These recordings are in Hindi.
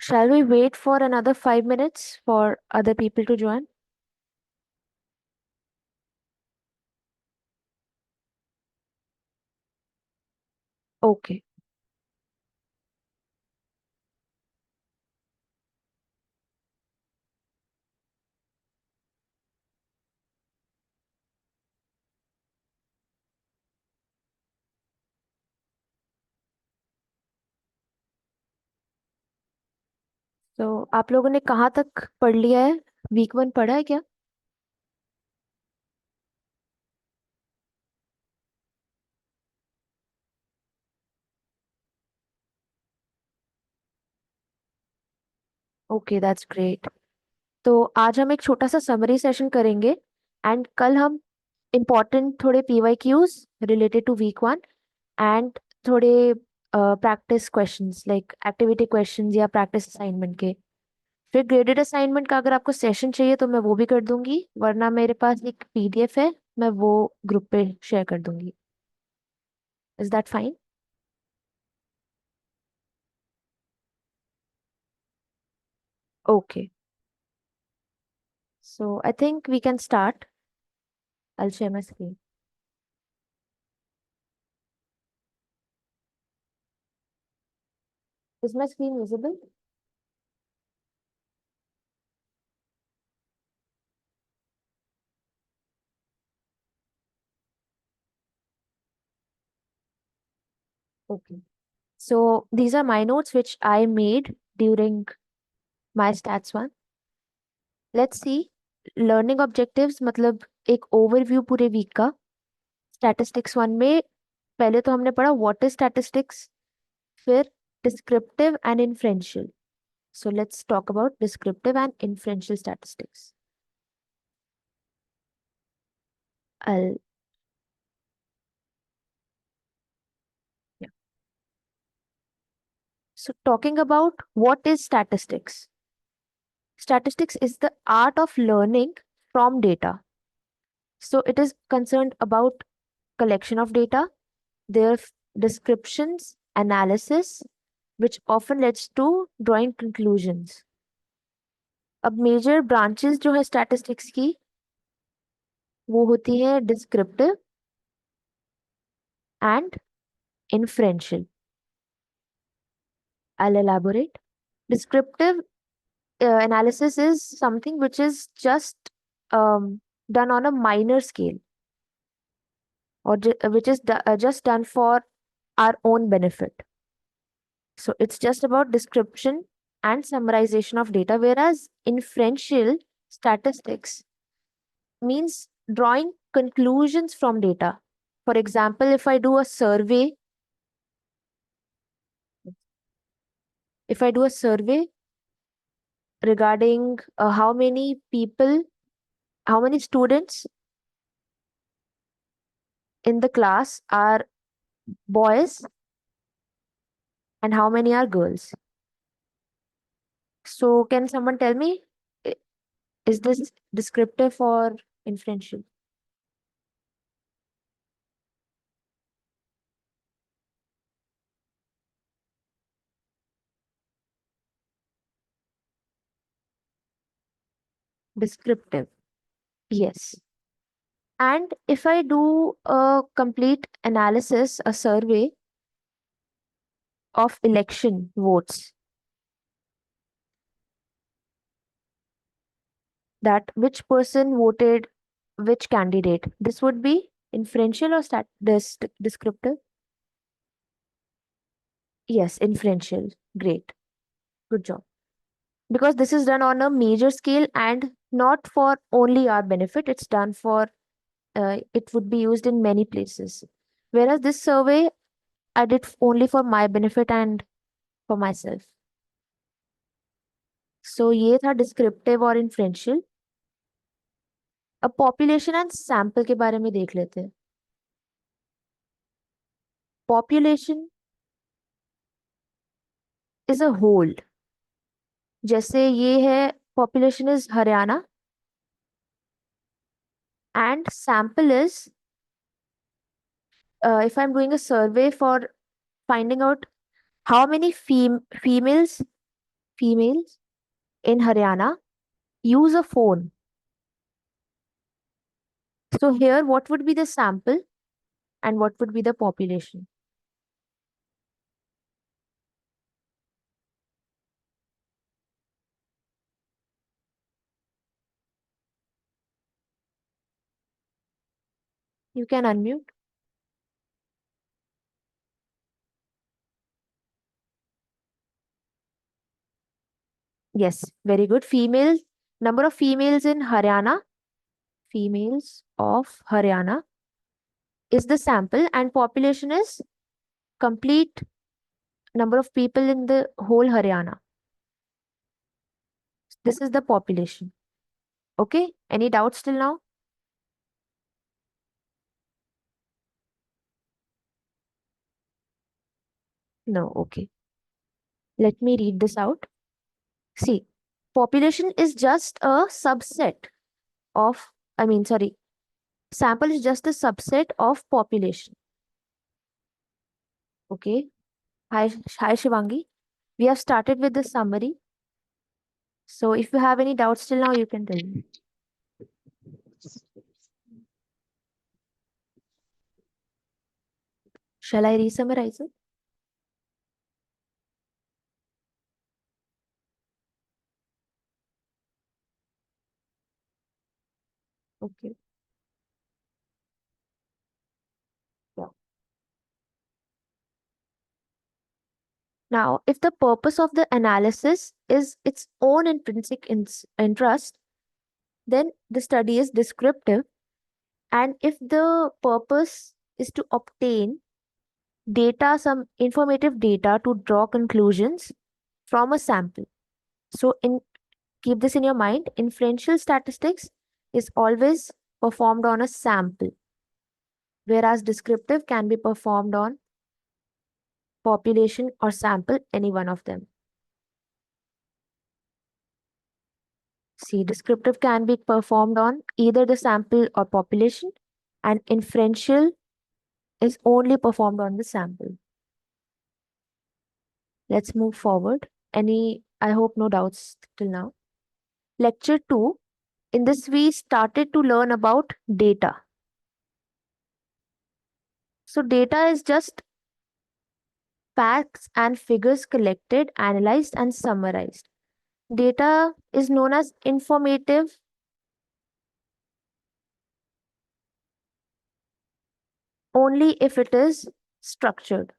Shall we wait for another 5 minutes for other people to join? Okay. तो आप लोगों ने कहाँ तक पढ़ लिया है? वीक 1 पढ़ा है क्या? Okay, that's great. तो आज हम एक छोटा सा समरी सेशन करेंगे एंड कल हम इम्पोर्टेंट थोड़े PYQs related to week 1 and थोड़े practice questions like activity questions या प्रैक्टिस असाइनमेंट के। फिर ग्रेडेड असाइनमेंट का अगर आपको सेशन चाहिए तो मैं वो भी कर दूंगी, वरना मेरे पास एक PDF है, मैं वो ग्रुप पे शेयर कर दूंगी। Is that fine? Okay, so I think we can start. I will share my screen. Is my screen visible? Okay. So these are my notes which I made during my stats one. Let's see. Learning objectives मतलब एक ओवरव्यू पूरे वीक का। स्टैटिस्टिक्स 1 में पहले तो हमने पढ़ा व्हाट इज स्टैटिस्टिक्स, फिर descriptive and inferential. So let's talk about descriptive and inferential statistics. I'll, yeah. So talking about what is statistics. Statistics is the art of learning from data. So it is concerned about collection of data, their descriptions, analysis, which often leads to drawing conclusions. अब मेजर ब्रांचेस जो है स्टैटिस्टिक्स की वो होती है descriptive and inferential. I'll elaborate. Descriptive analysis is something which is just done on a minor scale, or which is just done for our own benefit. So it's just about description and summarization of data, whereas inferential statistics means drawing conclusions from data. For example, if I do a survey regarding how many people, how many students in the class are boys and how many are girls. So can someone tell me, i- is this descriptive or inferential? Descriptive, yes. And if I do a complete analysis, a survey of election votes, that which person voted which candidate, this would be inferential or descriptive? Yes, inferential. Great. Good job. Because this is done on a major scale and not for only our benefit, it's done for it would be used in many places. Whereas this survey I did only for my benefit and for myself. So ये था descriptive और inferential. अब population and sample के बारे में देख लेते हैं. Population is a whole. जैसे ये है population is Haryana and sample is if I'm doing a survey for finding out how many females females in Haryana use a phone. So here, what would be the sample and what would be the population? You can unmute. Yes, very good. Number of females in Haryana, females of Haryana is the sample, and population is complete number of people in the whole Haryana. This is the population. Okay, any doubts till now? No, okay. Let me read this out. See, population is just a subset of, sorry, sample is just a subset of population. Okay. Hi Shivangi. We have started with the summary. So if you have any doubts till now, you can tell me. Shall I re-summarize it? Okay. Yeah. Now, if the purpose of the analysis is its own intrinsic interest, then the study is descriptive. And if the purpose is to obtain data, some informative data to draw conclusions from a sample. So keep this in your mind, inferential statistics is always performed on a sample, whereas descriptive can be performed on population or sample, any one of them. See, descriptive can be performed on either the sample or population, and inferential is only performed on the sample. Let's move forward. I hope no doubts till now. Lecture 2. In this, we started to learn about data. So data is just facts and figures collected, analyzed, and summarized. Data is known as informative only if it is structured.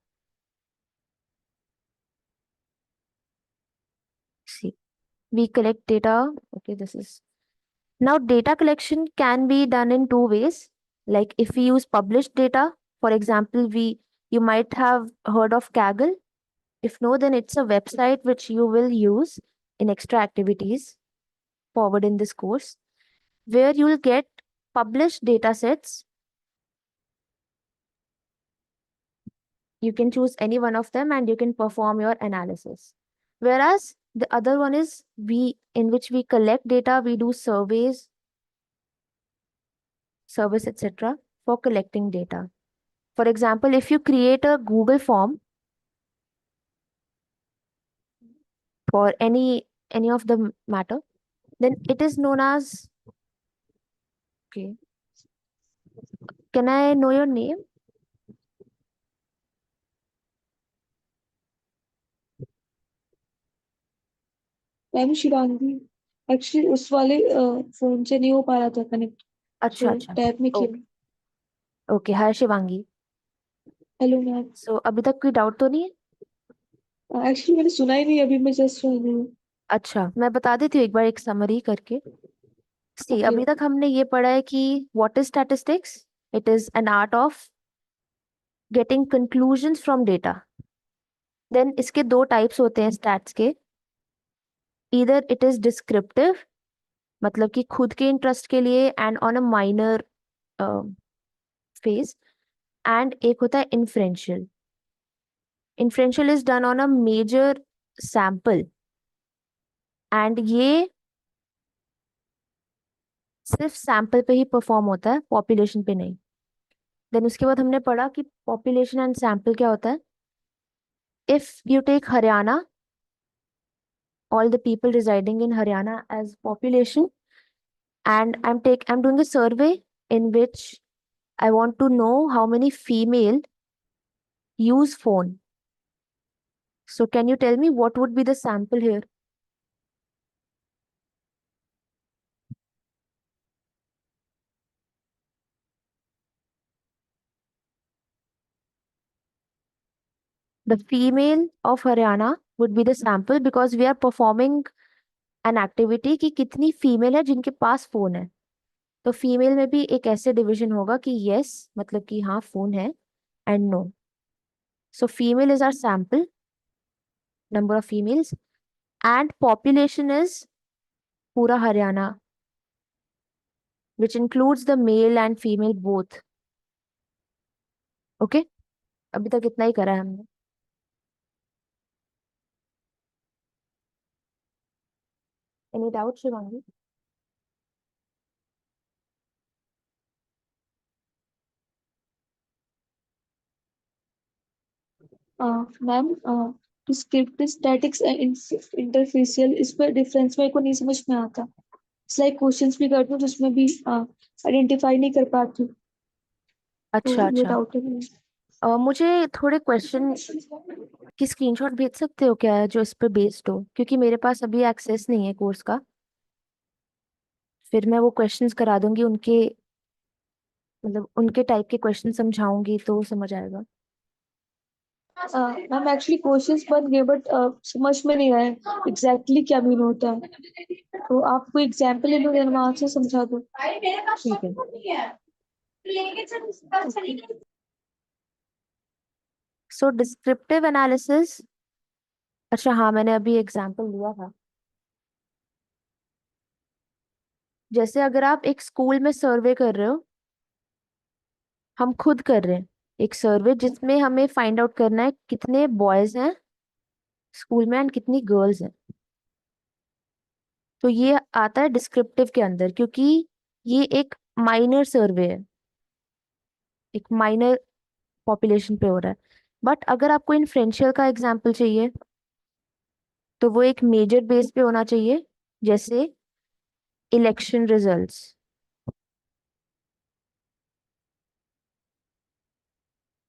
See, we collect data. Okay, this is now data collection can be done in two ways. Like if we use published data, for example, you might have heard of Kaggle. If no, then it's a website which you will use in extra activities forward in this course, where you will get published data sets. You can choose any one of them and you can perform your analysis. Whereas the other one is in which we collect data, we do surveys, service, etc. for collecting data. For example, if you create a Google form for any of the matter, then it is known as, okay. Can I know your name? Ma'am Shivangi actually उस वाले फोन से नहीं हो पा रहा था कनेक्ट अच्छा सो अच्छा टैब में किया okay hi Shivangi hello ma'am so अभी तक कोई डाउट तो नहीं है एक्चुअली मैंने सुना ही नहीं अभी मैं जस्ट सुन रही हूँ अच्छा मैं बता देती हूँ एक बार एक समरी करके सी ओके अभी तक हमने ये पढ़ा है कि what is statistics it is an art of getting conclusions from data then इसके दो टाइप्स होते हैं स्टैट्स के ईदर इट इज डिस्क्रिप्टिव मतलब कि खुद के इंटरेस्ट के लिए and on a minor phase and एक होता है inferential inferential is done on a major sample and ये सिर्फ सैंपल पे ही परफॉर्म होता है पॉपुलेशन पे नहीं देन उसके बाद हमने पढ़ा कि पॉपुलेशन एंड सैंपल क्या होता है if you take Haryana all the people residing in Haryana as population, and I'm doing a survey in which I want to know how many female use phone. So can you tell me what would be the sample here? The female of Haryana would be the sample because we are performing an activity कि कितनी फीमेल है जिनके पास फोन है. तो फीमेल में भी एक ऐसे डिवीजन होगा कि यस मतलब कि हाँ फोन है and no. So female is our sample, number of females, and population is पूरा Haryana which includes the male and female both. Okay, अभी तक इतना ही करा है हमने. Any doubt Shivangi? Ma'am descriptive statics inferential, इस पर डिफरेंस मेरे को नहीं समझ में आता. इट्स लाइक क्वेश्चंस भी करती हूँ तो उसमें भी आइडेंटिफाई नहीं कर पाती हूँ. तो अच्छा ये अच्छा. डाउट है मुझे. मुझे थोड़े क्वेश्चन की स्क्रीनशॉट भेज सकते हो क्या जो इस पे बेस्ड हो, क्योंकि मेरे पास अभी एक्सेस नहीं है कोर्स का. फिर मैं वो क्वेश्चंस करा दूंगी उनके, मतलब उनके टाइप के क्वेश्चन समझाऊंगी तो समझ आएगा. मैम एक्चुअली क्वेश्चंस बन गए बट समझ में नहीं आया एग्जैक्टली क्या मीन होता है. तो आप कोई एग्जांपल ले लो, देन वहां से समझा दो. ठीक है. सो डिस्क्रिप्टिव एनालिसिस, अच्छा हाँ मैंने अभी एग्जांपल दिया था. जैसे अगर आप एक स्कूल में सर्वे कर रहे हो, हम खुद कर रहे हैं एक सर्वे जिसमें हमें फाइंड आउट करना है कितने बॉयज हैं स्कूल में एंड कितनी गर्ल्स हैं. तो ये आता है डिस्क्रिप्टिव के अंदर क्योंकि ये एक माइनर सर्वे है, एक माइनर पॉपुलेशन पे हो रहा है. बट अगर आपको इन्फ्रेंशियल का एग्जाम्पल चाहिए तो वो एक मेजर बेस पे होना चाहिए, जैसे इलेक्शन रिजल्ट्स.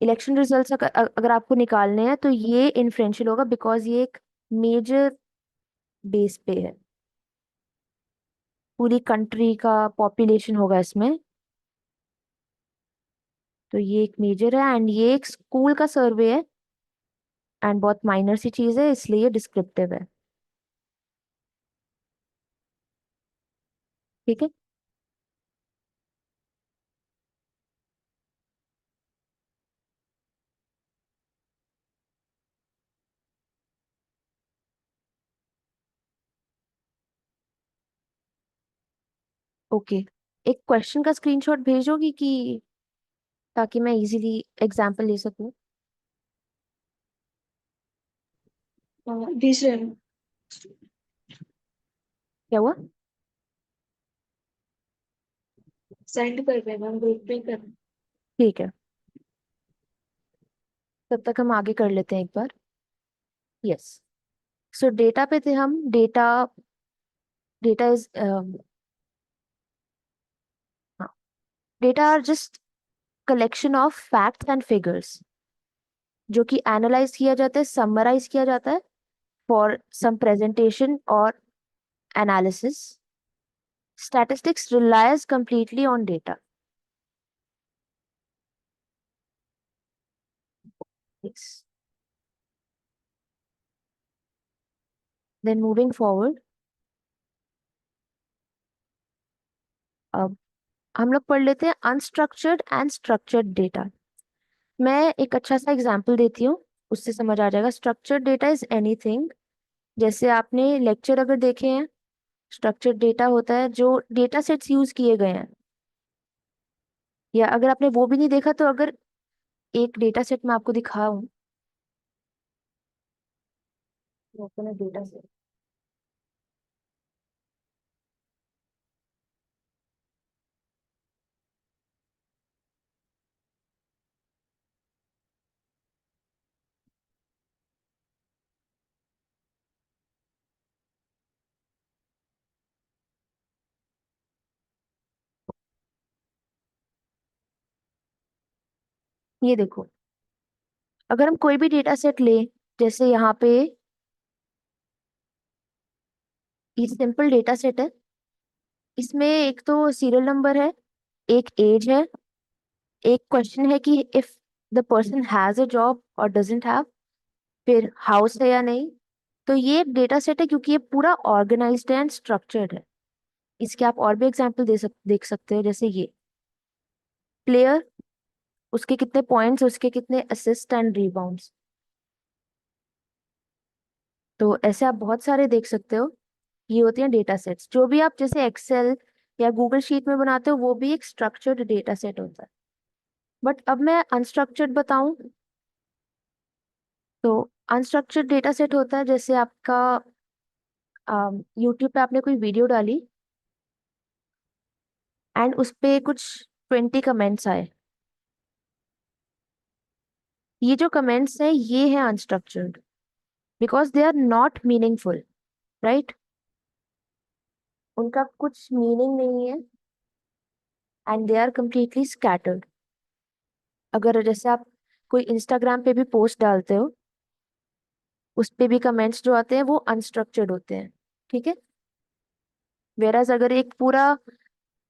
इलेक्शन रिजल्ट्स अगर आपको निकालने हैं तो ये इन्फ्रेंशियल होगा बिकॉज ये एक मेजर बेस पे है, पूरी कंट्री का पॉपुलेशन होगा इसमें. तो ये एक मेजर है एंड ये एक स्कूल का सर्वे है एंड बहुत माइनर सी चीज है इसलिए ये डिस्क्रिप्टिव है. ठीक है. ओके, एक क्वेश्चन का स्क्रीनशॉट भेजोगी कि ताकि मैं इजीली एग्जांपल ले सकूं. भेज रहे हैं. क्या हुआ? सेंड कर रहे हैं मैम, ग्रुप पे कर रहे हैं. ठीक है, तब तक हम आगे कर लेते हैं एक बार. यस. सो डेटा पे थे हम. Data, data is, data are just collection of facts and figures जो कि एनालाइज किया जाता है, समराइज किया जाता है फॉर सम प्रेजेंटेशन और analysis. Statistics relies completely on data. Yes. Then moving forward, अब हम लोग पढ़ लेते हैं अनस्ट्रक्चर्ड एंड स्ट्रक्चर्ड डेटा. मैं एक अच्छा सा एग्जांपल देती हूँ, उससे समझ आ जाएगा. स्ट्रक्चर्ड डेटा इज एनीथिंग, जैसे आपने लेक्चर अगर देखे हैं, स्ट्रक्चर्ड डेटा होता है जो डेटा सेट्स यूज किए गए हैं. या अगर आपने वो भी नहीं देखा तो अगर एक डेटा सेट मैं आपको दिखाऊं, डेटा सेट. ये देखो, अगर हम कोई भी डेटा सेट ले, जैसे यहाँ पे ये सिंपल डेटा सेट है, इसमें एक तो सीरियल नंबर है, एक एज है, एक क्वेश्चन है कि if the person has a job और डजंट हैव, फिर हाउस है या नहीं। तो ये एक डेटा सेट है क्योंकि ये पूरा ऑर्गेनाइज्ड एंड स्ट्रक्चर्ड है। इसके आप और भी एग्जांपल देख सकते हो, जैसे ये प्लेयर, उसके कितने पॉइंट्स, उसके कितने असिस्ट एंड रिबाउंड्स। तो ऐसे आप बहुत सारे देख सकते हो। ये होती हैं डेटा सेट्स। जो भी आप जैसे एक्सेल या गूगल शीट में बनाते हो, वो भी एक स्ट्रक्चर्ड डेटा सेट होता है। बट अब मैं अनस्ट्रक्चर्ड बताऊं, तो अनस्ट्रक्चर्ड डेटा सेट होता है जैसे आपका यूट्यूब पे आपने कोई वीडियो डाली एंड उस पे कुछ 20 कमेंट्स आए। ये जो कमेंट्स है ये है unstructured, because they are not meaningful, right. उनका कुछ मीनिंग नहीं है and they are completely scattered. अगर जैसे आप कोई इंस्टाग्राम पे भी पोस्ट डालते हो, उस पे भी कमेंट्स जो आते हैं वो अनस्ट्रक्चर्ड होते हैं, ठीक है। वेराज अगर एक पूरा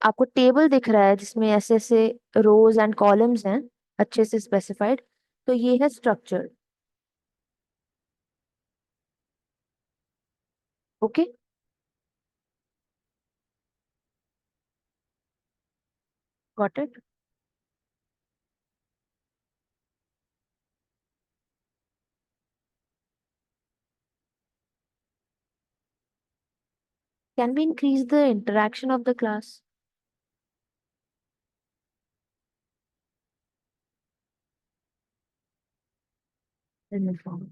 आपको टेबल दिख रहा है जिसमें ऐसे ऐसे रोज एंड कॉलम्स हैं, अच्छे से स्पेसिफाइड, तो ये है structured. Okay, got it. Can we increase the interaction of the class in the form?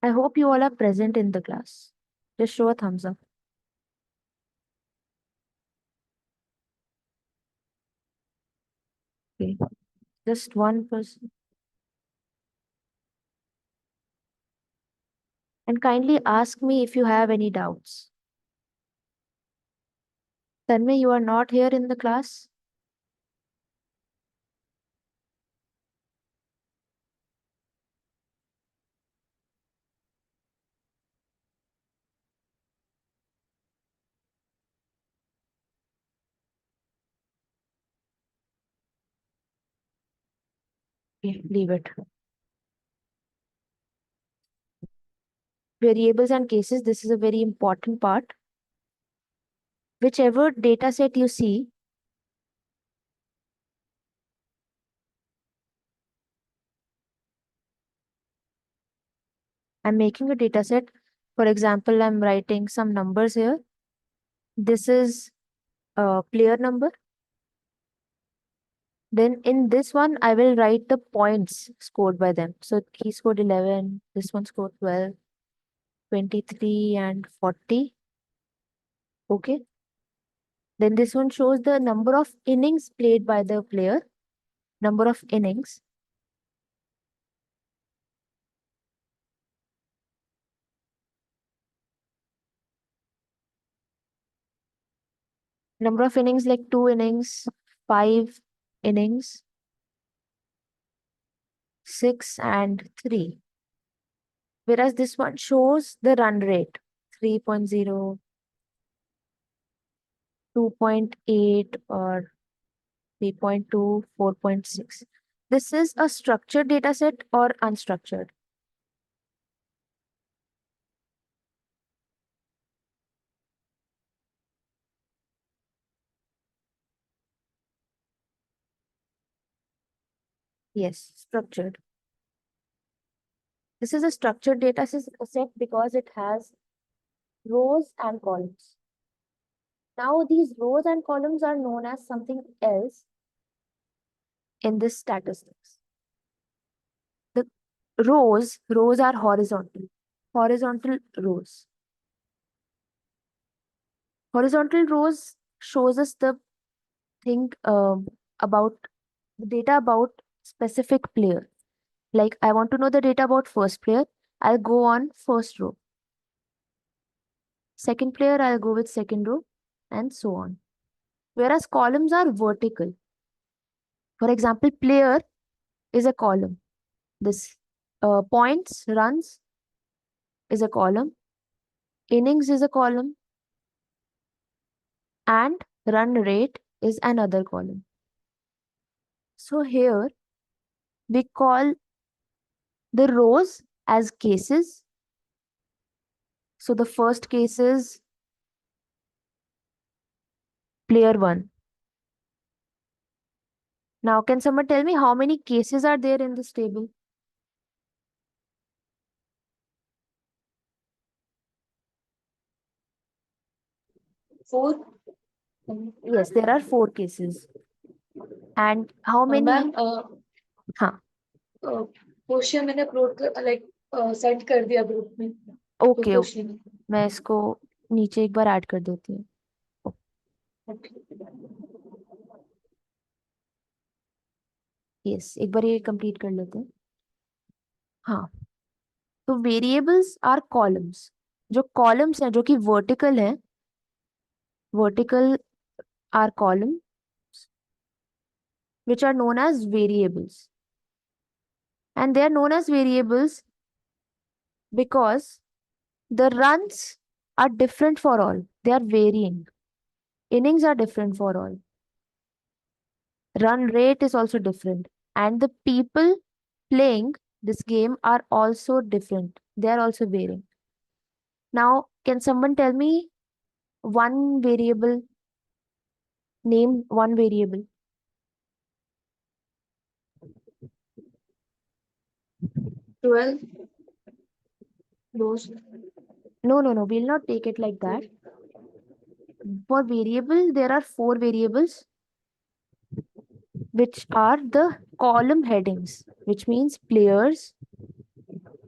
I hope you all are present in the class. Just show a thumbs up. Okay, just one person. And kindly ask me if you have any doubts. Tanmay, you are not here in the class? Okay, leave it. Variables and cases, this is a very important part. Whichever data set you see, I'm making a data set. For example, I'm writing some numbers here. This is a player number. Then in this one, I will write the points scored by them. So he scored 11, this one scored 12, 23, and 40. Okay. Then this one shows the number of innings played by the player, number of innings. Number of innings like 2 innings, 5 innings, 6 and 3. Whereas this one shows the run rate 3.0, 2.8, or 3.2, 4.6. This is a structured data set or unstructured? Yes, structured. This is a structured data set because it has rows and columns. Now, these rows and columns are known as something else in this statistics. The rows are horizontal rows. Horizontal rows shows us the thing about the data about specific player. Like I want to know the data about first player, I'll go on first row. Second player, I'll go with second row, and so on. Whereas columns are vertical. For example, player is a column. This points, runs is a column. Innings is a column. And run rate is another column. So here we call the rows as cases. So the first case is player 1. Now, can someone tell me how many cases are there in this table? Four Yes, there are 4 cases. And how many? Ma'am हाँ, क्वेश्चन मैंने अपलोड लाइक सेंड कर दिया ग्रुप में तो ओके ओके, क्वेश्चन मैं इसको नीचे एक बार ऐड कर देती हूँ. यस, एक बार ये कंप्लीट कर लेते हैं. हाँ, तो वेरिएबल्स आर कॉलम्स. जो कॉलम्स हैं जो कि वर्टिकल है, vertical are column which are known as variables. And they are known as variables because the runs are different for all. They are varying. Innings are different for all. Run rate is also different. And the people playing this game are also different. They are also varying. Now, can someone tell me one variable? Name one variable. 12 rows. No, we'll not take it like that. For variable, there are 4 variables, which are the column headings, which means players.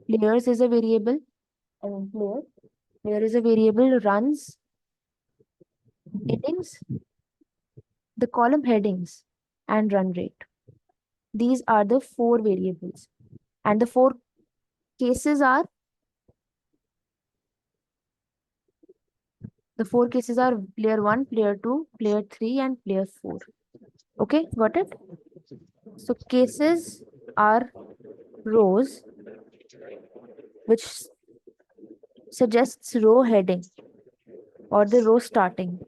Players is a variable. I mean, player is a variable. Runs, innings, the column headings, and run rate. These are the 4 variables. And the 4 cases are player 1, player 2, player 3, and player 4. Okay, got it? So cases are rows which suggests row heading or the row starting,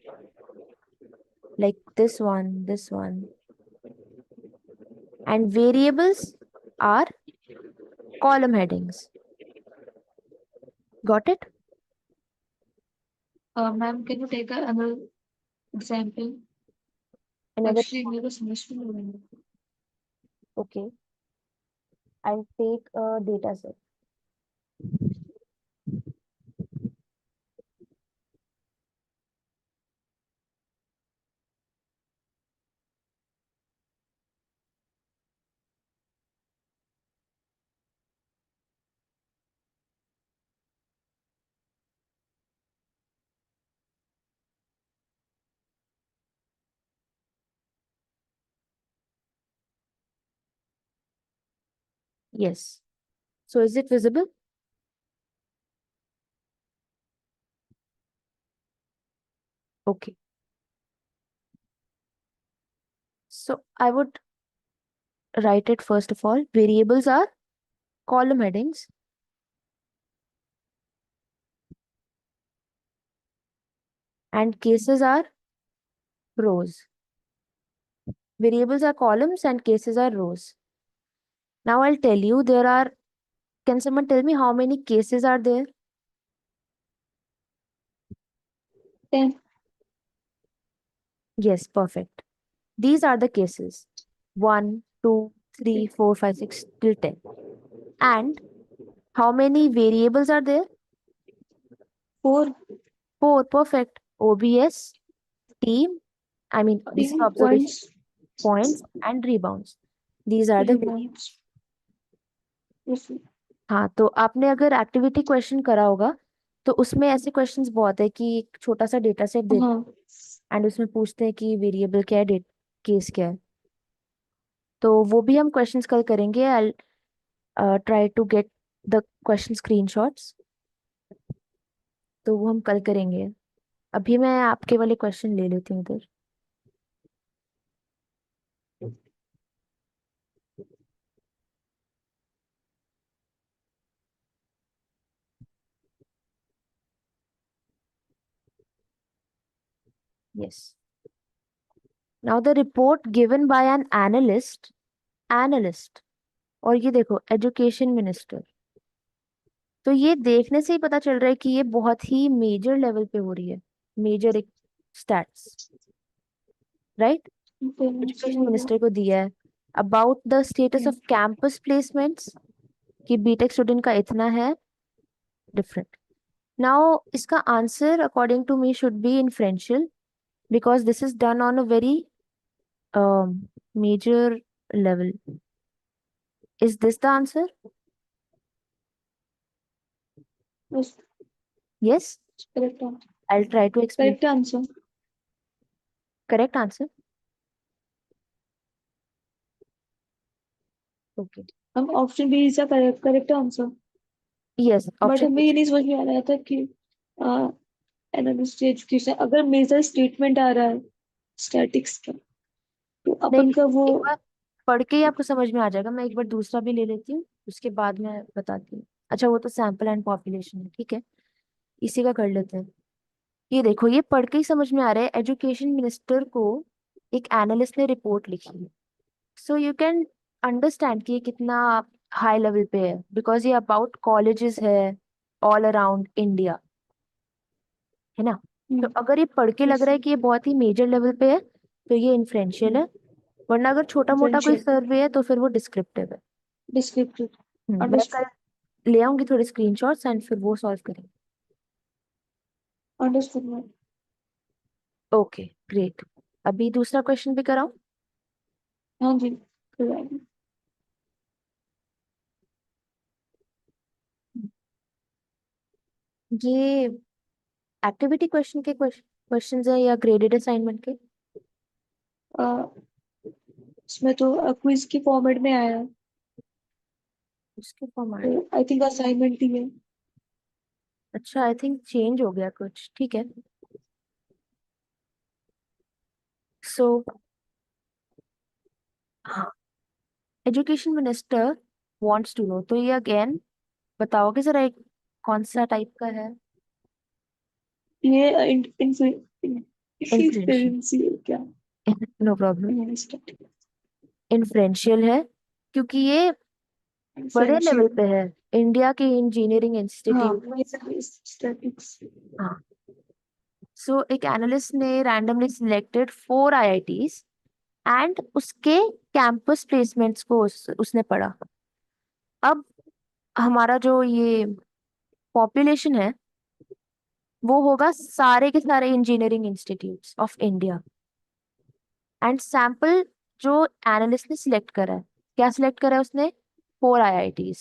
like this one. And variables are column headings. Got it? Ma'am can you take another example Another, actually मेरे को समझ में नहीं आ रहा okay. I'll take a data set. Yes. So is it visible? Okay. So I would write it first of all. Variables are column headings. And cases are rows. Variables are columns and cases are rows. Now I'll tell you can someone tell me how many cases are there? 10 Yes, perfect. These are the cases. 1, 2, 3, 4, 5, 6 till 10. And how many variables are there? 4 4, perfect. OBS, team, this is observation, points and rebounds. These are the variables. हाँ, तो आपने अगर एक्टिविटी क्वेश्चन करा होगा तो उसमें ऐसे क्वेश्चंस बहुत है कि एक छोटा सा डेटा सेट दे एंड उसमें पूछते हैं कि वेरिएबल क्या है, केस क्या है. तो वो भी हम क्वेश्चंस कल करेंगे. I try to get the question screenshots, तो वो हम कल करेंगे। अभी मैं आपके वाले क्वेश्चन ले लेती हूँ इधर। Yes, now the report given by an analyst, और ये देखो एजुकेशन मिनिस्टर। तो ये देखने से ही पता चल रहा है कि ये बहुत ही मेजर लेवल पे हो रही है, मेजर एक स्टैट्स, राइट। एजुकेशन मिनिस्टर को दिया है about the status of campus placements, कि बीटेक स्टूडेंट का इतना है, डिफरेंट। नाउ इसका answer according to me should be inferential, because this is done on a very major level. Is this the answer? Yes, yes, correct answer. I try to explain. Correct answer. Correct answer, okay. हम option B is correct correct answer. Yes, but option हमें ये नहीं समझ में आ रहा था कि एनालिस्ट एजुकेशन अगर मेजर स्टेटमेंट आ रहा है स्टैटिक्स का, तो नहीं अपन का वो नहीं, एक बार पढ़ के ही आपको समझ में आ जाएगा। मैं एक बार दूसरा भी ले लेती हूँ, उसके बाद मैं बताती हूँ। अच्छा, वो तो सैंपल एंड पॉपुलेशन है, ठीक है, इसी का कर लेते हैं। ये देखो, ये पढ़ के ही समझ में आ रहा है, एजुकेशन मिनिस्टर को एक एनालिस्ट ने रिपोर्ट लिखी है। सो यू कैन अंडरस्टैंड कि ये कितना हाई लेवल पे है, बिकॉज ये अबाउट कॉलेजेस है ऑल अराउंड इंडिया, है ना। तो अगर ये पढ़ के लग रहा है कि ये बहुत ही मेजर लेवल पे है, तो ये इन्फ्लुएंशियल है। वरना अगर छोटा मोटा कोई डिफरेंशियल सर्वे है तो फिर वो डिस्क्रिप्टिव है। डिस्क्रिप्टिव। मैं अंडरस्टूड। कल ले आऊंगी थोड़े स्क्रीनशॉट्स एंड फिर वो सॉल्व करेंगे। Understood ma'am. Okay, great. अभी दूसरा क्वेश्चन भी कराऊं? हाँ जी, करवाइए। ये एक्टिविटी क्वेश्चन के क्वेश्चंस है या ग्रेडेड असाइनमेंट के? अ, इसमें तो क्विज की फॉर्मेट में आया है, उसके फॉर्मेट? तो आई थिंक असाइनमेंट ही है। अच्छा, आई थिंक चेंज हो गया कुछ, ठीक है। So education minister wants to know, तो ये अगेन बताओगे जरा एक कौन सा टाइप का है? ये इन्फ्लुएंशियल? इंफ्लुएंशियल क्या? No problem. इंफ्लुएंशियल। इन्फ्लुएंशियल है क्योंकि ये बड़े लेवल पे है, इंडिया के इंजीनियरिंग हाँ, इंस्टीट्यूट। Major statics. हाँ, सो एक एनालिस्ट ने रैंडमली सिलेक्टेड 4 IITs एंड उसके कैंपस प्लेसमेंट्स को उसने पढ़ा। अब हमारा जो ये पॉपुलेशन है वो होगा सारे के सारे engineering institutes of India, and sample जो एनालिस्ट ने सिलेक्ट करा है, क्या सिलेक्ट करा है उसने? 4 IITs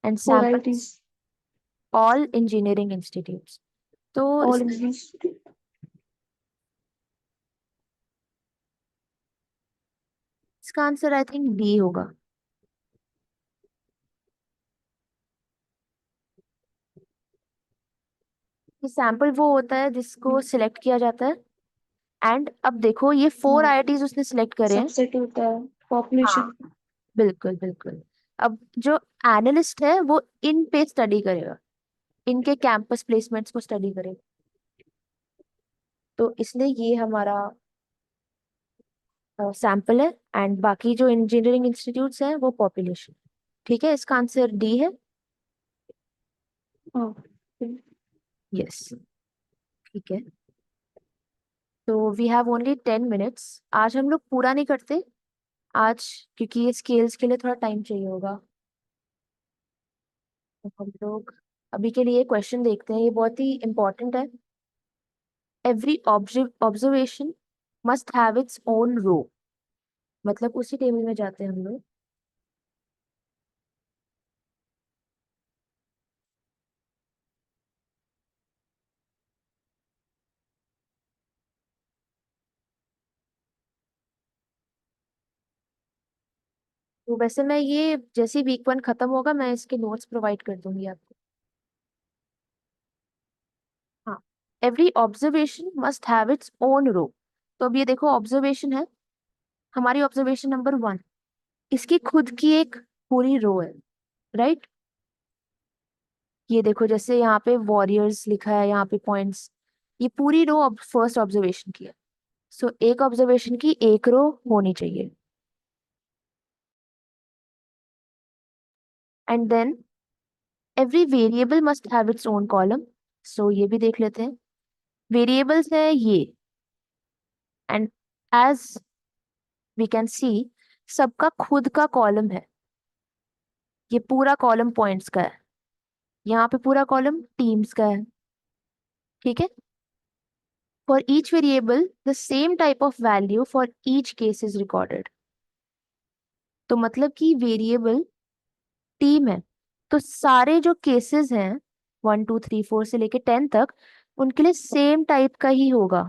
and four samples ITs. All engineering institutes. तो ऑल इंग्लिश। इसका आंसर आई थिंक डी होगा। ये सैंपल वो होता है जिसको सिलेक्ट किया जाता है, एंड अब देखो ये 4 IITs उसने सिलेक्ट करे हैं। सबसेट होता है हाँ, पॉपुलेशन। बिल्कुल बिल्कुल। अब जो एनालिस्ट है वो इन पे स्टडी करेगा, इनके कैंपस प्लेसमेंट्स को स्टडी करेगा। तो इसलिए ये हमारा सैंपल है, एंड बाकी जो इंजीनियरिंग इंस्टीट्यूट्स हैं वो पॉपुलेशन। ठीक है, इसका आंसर डी है। हाँ। यस, ठीक है। तो वी हैव ओनली 10 मिनट्स। आज हम लोग पूरा नहीं करते आज, क्योंकि ये स्केल्स के लिए थोड़ा टाइम चाहिए होगा। तो हम लोग अभी के लिए क्वेश्चन देखते हैं, ये बहुत ही इंपॉर्टेंट है। Every observation must have its own row, मतलब उसी टेबल में जाते हैं हम लोग। तो वैसे मैं ये जैसे वीक 1 खत्म होगा मैं इसके नोट्स प्रोवाइड कर दूंगी आपको। हाँ, every observation must have its own row. तो अब ये देखो ऑब्जर्वेशन है, हमारी ऑब्जर्वेशन नंबर 1, इसकी खुद की एक पूरी रो है, राइट। ये देखो जैसे यहाँ पे वॉरियर्स लिखा है, यहाँ पे पॉइंट्स, ये पूरी रो फर्स्ट ऑब्जर्वेशन की है। सो एक ऑब्जर्वेशन की एक रो होनी चाहिए। And then every variable must have its own column. So ये भी देख लेते हैं, वेरिएबल्स है ये, and as we can see सबका खुद का कॉलम है। ये पूरा कॉलम पॉइंट्स का है, यहाँ पे पूरा कॉलम टीम्स का है, ठीक है। For each variable the same type of value for each case is recorded. तो मतलब कि वेरिएबल टीम है, तो सारे जो केसेस हैं 1 2 3 4 से लेके 10 तक, उनके लिए सेम टाइप का ही होगा।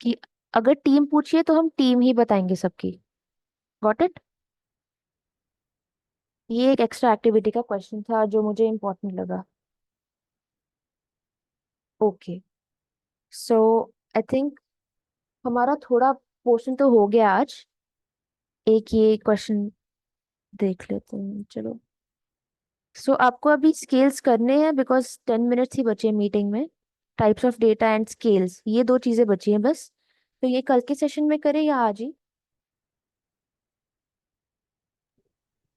कि अगर टीम पूछिए तो हम टीम ही बताएंगे सबकी। Got it. ये एक एक्स्ट्रा एक्टिविटी का क्वेश्चन था जो मुझे इम्पोर्टेंट लगा। ओके, सो आई थिंक हमारा थोड़ा पोर्शन तो हो गया आज। एक ये क्वेश्चन देख लेते हैं, चलो। सो आपको अभी स्केल्स करने हैं बिकॉज 10 मिनट्स ही बचे मीटिंग में। Types of data and scales, ये दो चीजें बची हैं बस। तो ये कल के सेशन में करें या आज ही?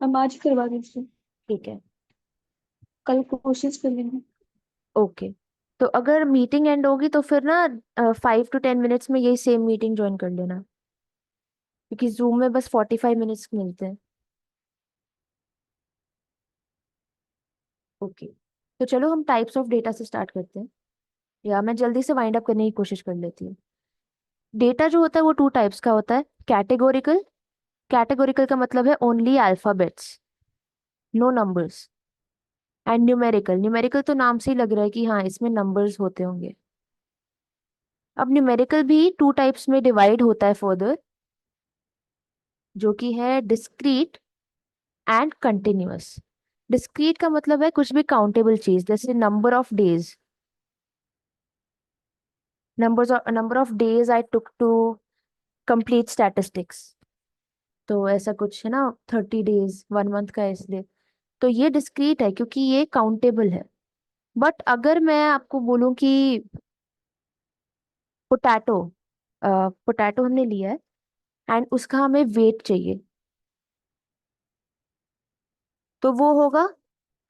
हम आज ही करवा दीजिए, ठीक है। कल कोशिश कर लेंगे। ओके, तो अगर मीटिंग एंड होगी तो फिर ना 5 to 10 मिनट्स में यही सेम मीटिंग ज्वाइन कर लेना, क्योंकि जूम में बस 45 मिनट्स मिलते हैं। ओके, तो चलो हम टाइप्स ऑफ डेटा से स्टार्ट करते हैं, या मैं जल्दी से वाइंड अप करने की कोशिश कर लेती हूँ। डेटा जो होता है वो 2 टाइप्स का होता है, कैटेगोरिकल। कैटेगोरिकल का मतलब है only alphabets, no numbers. And numerical, numerical तो नाम से ही लग रहा है कि हाँ इसमें नंबर्स होते होंगे। अब न्यूमेरिकल भी 2 टाइप्स में डिवाइड होता है फर्दर, जो कि है डिस्क्रीट एंड कंटिन्यूअस। डिस्क्रीट का मतलब है कुछ भी काउंटेबल चीज, जैसे number of days, number of days I took to complete statistics. तो ऐसा कुछ है ना, 30 डेज 1 मंथ का है इसलिए। तो ये डिस्क्रीट है क्योंकि ये काउंटेबल है। बट अगर मैं आपको बोलूं कि पोटैटो, पोटैटो हमने लिया है एंड उसका हमें वेट चाहिए, तो वो होगा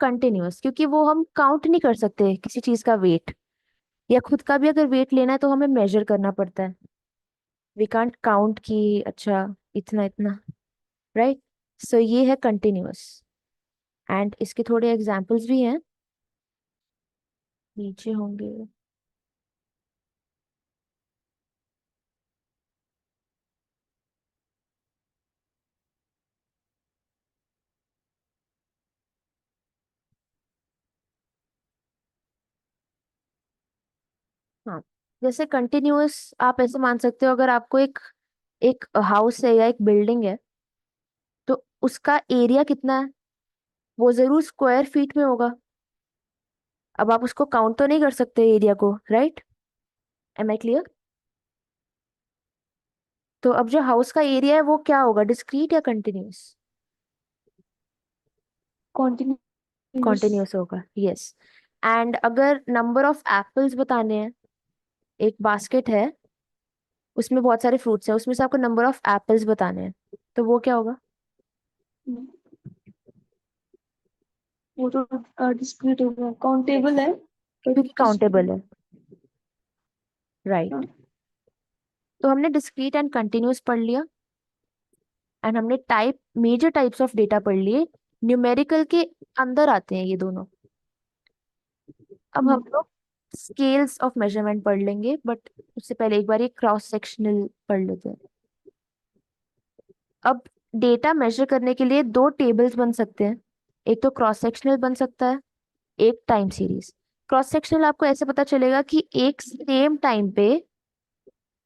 कंटिन्यूअस, क्योंकि वो हम काउंट नहीं कर सकते किसी चीज का वेट। या खुद का भी अगर वेट लेना है तो हमें मेजर करना पड़ता है। वी कांट काउंट कि अच्छा इतना इतना, राइट। सो ये है कंटिन्यूअस, एंड इसके थोड़े एग्जांपल्स भी हैं, नीचे होंगे। हाँ, जैसे कंटिन्यूअस आप ऐसे मान सकते हो, अगर आपको एक एक हाउस है या एक बिल्डिंग है, तो उसका एरिया कितना है, वो जरूर स्क्वायर फीट में होगा। अब आप उसको काउंट तो नहीं कर सकते एरिया को, राइट। M I clear? तो अब जो हाउस का एरिया है वो क्या होगा, डिस्क्रीट या कंटिन्यूअस? कॉन्टिन्यूस। कॉन्टिन्यूअस होगा, यस। एंड अगर नंबर ऑफ एप्पल्स बताने हैं, एक बास्केट है, उसमें बहुत सारे फ्रूट्स हैं, उसमें से आपको नंबर ऑफ एप्पल्स बताने हैं, तो वो क्या होगा? वो तो डिस्क्रीट हो गया, काउंटेबल यस, है बट क्योंकि काउंटेबल डिस्क्रीट। है, राइट। तो हमने डिस्क्रीट एंड कंटिन्यूअस पढ़ लिया, एंड हमने type major types of data पढ़ लिए। न्यूमेरिकल के अंदर आते हैं ये दोनों। अब हम लोग स्केल्स ऑफ मेजरमेंट पढ़ लेंगे, बट उससे पहले एक बार ये क्रॉस सेक्शनल पढ़ लेते हैं। अब डेटा मेजर करने के लिए 2 टेबल्स बन सकते हैं, एक तो क्रॉस सेक्शनल बन सकता है, एक टाइम सीरीज। क्रॉस सेक्शनल आपको ऐसे पता चलेगा कि एक सेम टाइम पे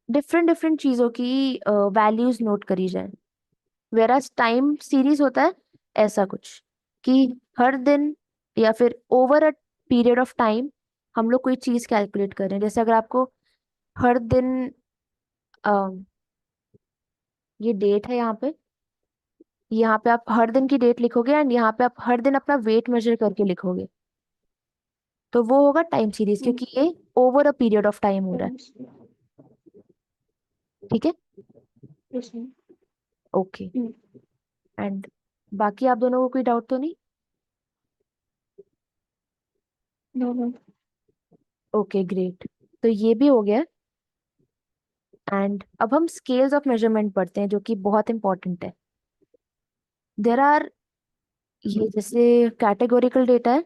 डिफरेंट डिफरेंट चीजों की वैल्यूज नोट करी जाए। वेराज टाइम सीरीज होता है ऐसा कुछ, कि हर दिन या फिर over a period of time हम लोग कोई चीज कैलकुलेट कर रहे हैं। जैसे अगर आपको हर दिन ये डेट है यहाँ पे आप हर दिन की डेट लिखोगे एंड यहाँ पे आप हर दिन अपना वेट मेजर करके लिखोगे, तो वो होगा टाइम सीरीज, क्योंकि ये over a period of time हो रहा है। ठीक है। yes ma'am. ओके। एंड बाकी आप दोनों को कोई डाउट तो नहीं? No ma'am. Okay great. तो ये भी हो गया। एंड अब हम स्केल्स ऑफ मेजरमेंट पढ़ते हैं, जो कि बहुत इंपॉर्टेंट है। देर आर, ये जैसे कैटेगोरिकल डेटा है,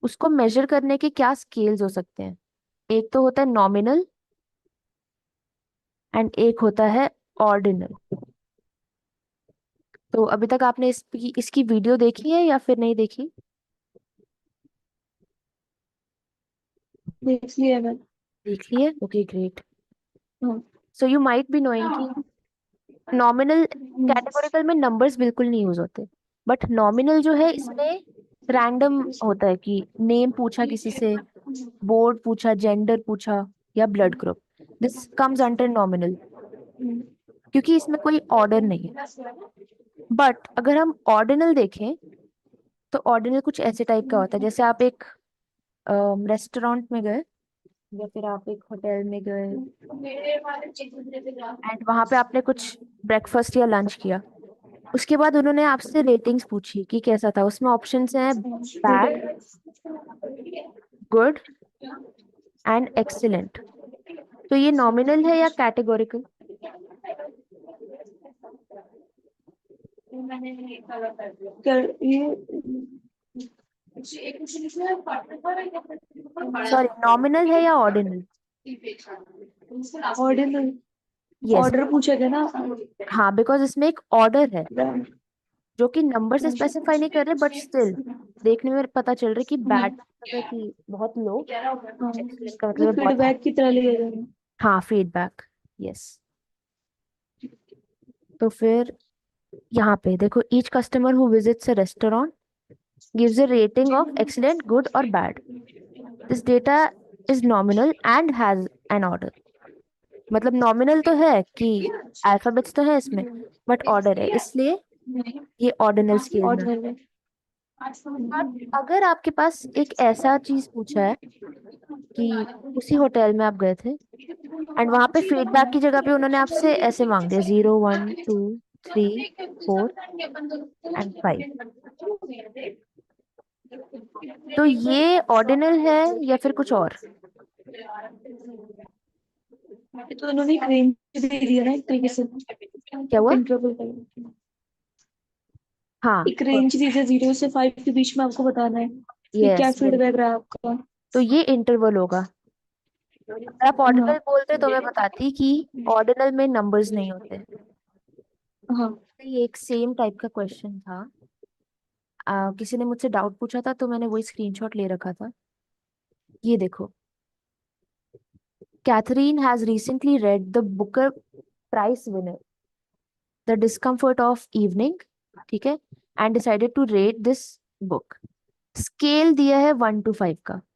उसको मेजर करने के क्या स्केल्स हो सकते हैं? एक तो होता है नॉमिनल एंड एक होता है ऑर्डिनल। तो अभी तक आपने इसकी वीडियो देखी है या फिर नहीं देखी? देख लिया मैम। देख ली है, ओके ग्रेट। हाँ। So you might be knowing कि नॉमिनल, कैटेगोरिकल में नंबर्स बिल्कुल नहीं यूज होते, बट नॉमिनल जो है इसमें रैंडम होता है, कि नेम पूछा किसी से, बोर्ड पूछा, जेंडर पूछा, या blood group, this comes under nominal, क्योंकि इसमें कोई ऑर्डर नहीं है। बट अगर हम ऑर्डिनल देखें, तो ऑर्डिनल कुछ ऐसे टाइप का होता है, जैसे आप एक रेस्टोरेंट में गए या फिर आप एक होटल में गए एंड वहां पे आपने कुछ ब्रेकफास्ट या लंच किया, उसके बाद उन्होंने आपसे रेटिंग्स पूछी कि कैसा था। उसमें ऑप्शंस हैं बैड, गुड एंड एक्सीलेंट। तो ये नॉमिनल है या कैटेगोरिकल? कर ये सॉरी, नॉमिनल है या ऑर्डिनल? ऑर्डिनल। यस। ऑर्डर पूछा गया ना। हाँ, बिकॉज इसमें एक ऑर्डर है, जो कि नंबर से स्पेसिफाई नहीं कर रहे, बट स्टिल देखने में पता चल रहा है कि बैड मतलब है कि बहुत लो, एक्सीलेंट का मतलब है बहुत हाई। फीडबैक की तरह लिया जाएगा। हाँ, फीडबैक। यस। तो फिर यहाँ पे देखो, each customer who visits a restaurant gives a rating of excellent, good और bad. This data is nominal and has an order. मतलब नॉमिनल तो है कि अल्फाबेट्स तो है इसमें, बट ऑर्डर है, इसलिए ये ऑर्डिनल स्केल में। ऑर्डिनल में। बट अगर आपके पास एक ऐसा चीज पूछा है कि उसी होटल में आप गए थे एंड वहां पे फीडबैक की जगह पे उन्होंने आपसे ऐसे मांग दिया 0 1 2 3 4 एंड 5, तो ये ऑर्डिनल है या फिर कुछ और? ये तो उन्होंने एक रेंज दे दिया ना एक तरीके से। क्या हुआ? इंटरवल का हाँ, एक रेंज दी है, 0 से 5 के बीच में आपको बताना है कि क्या यस फीडबैक बिल्कुल। रहा आपका। तो ये इंटरवल होगा। अगर आप हाँ। ऑर्डिनल बोलते तो मैं बताती कि ऑर्डिनल में नंबर्स नहीं होते। हाँ। ये एक सेम टाइप का क्वेश्चन था, किसी ने मुझसे डाउट पूछा था, तो मैंने वही स्क्रीनशॉट ले रखा था। ये देखो, Catherine has recently read the Booker Prize winner the Discomfort of Evening, ठीक है, and decided to rate this book. Scale दिया है 1 to 5 का।